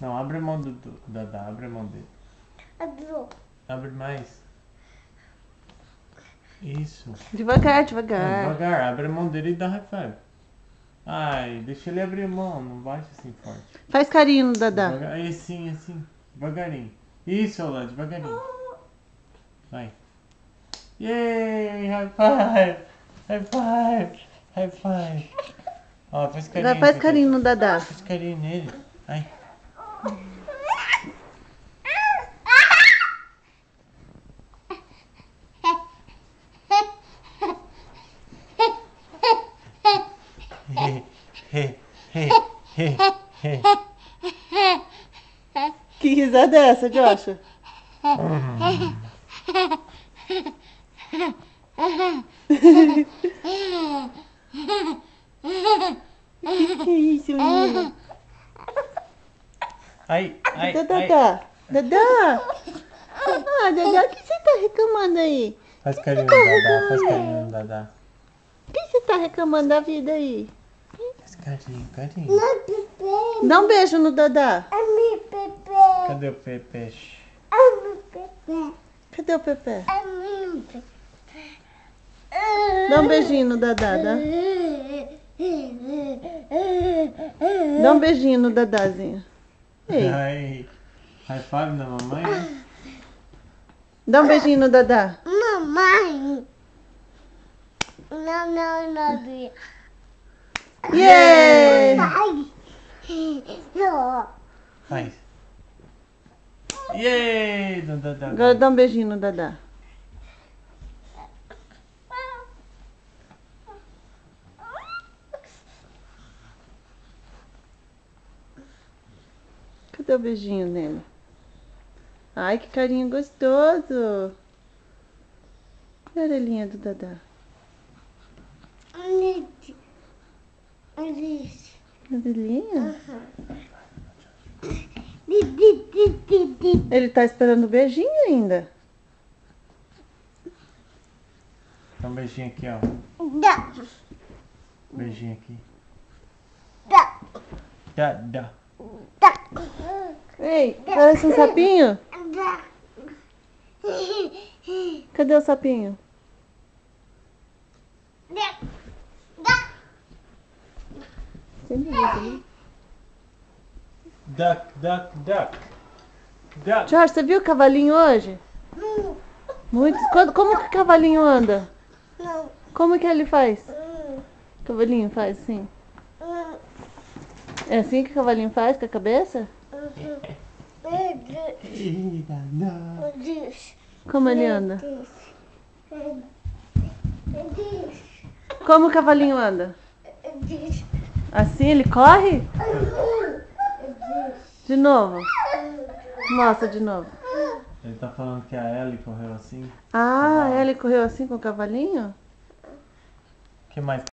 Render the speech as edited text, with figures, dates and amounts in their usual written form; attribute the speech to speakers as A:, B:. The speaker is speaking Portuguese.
A: Não, abre a mão do Dadá, abre a mão dele.
B: Abriu.
A: Abre mais. Isso.
C: Devagar,
A: Não,
C: devagar.
A: devagar, abre a mão dele e dá high five. Ai, deixa ele abrir a mão, não bate assim forte.
C: Faz carinho no Dadá.
A: Devagar, assim, assim, devagarinho. Isso, Olá, devagarinho. Vai. Yay, high five! High five! High five! Ó, faz carinho.
C: Faz carinho no Dadá.
A: Faz carinho nele. Ai.
C: Que risada é essa, Joshua? Que é isso, menino?
A: Ai, ai,
C: Dadá,
A: ai.
C: Dadá. Dadá. Ah, Dadá, o que você tá reclamando aí?
A: Faz carinho no Dadá, faz carinho no Dadá.
C: O que você tá reclamando da vida aí?
A: Faz carinho, carinho.
B: Não, Pepe.
C: Dá um beijo no Dadá.
B: É meu Pepe.
A: Cadê o peixe?
B: É meu Pepe.
C: Cadê o Pepe?
B: É meu Pepe.
C: Dá um beijinho no Dadá, dá? Dá um beijinho no Dadazinho. Ei,
A: Ai, high five na mamãe, né?
C: dá um beijinho no Dadá.
B: Mamãe. Não.
C: Yeah!
B: Ai. Não.
A: Faz. Yay! No Dadá.
C: Agora dá um beijinho no Dadá. Cadê o beijinho nele? Ai, que carinho gostoso. Olha a orelhinha do Dadá. A orelhinha? Ele tá esperando o beijinho ainda.
A: Dá um beijinho aqui, ó. Beijinho aqui. Dá.
C: Ei, parece um sapinho? Cadê o sapinho? Sempre vê ali.
A: Duck.
C: Jorge, você viu o cavalinho hoje? Muito. Como que o cavalinho anda? Como que ele faz? O cavalinho faz assim? É assim que o cavalinho faz com a cabeça?
A: Ih, Dadá.
C: Como ele anda? Como o cavalinho anda? Assim ele corre? De novo. Mostra de novo.
A: Ele tá falando que a Ellie correu assim.
C: Ah, ele correu assim com o cavalinho?
A: O que mais?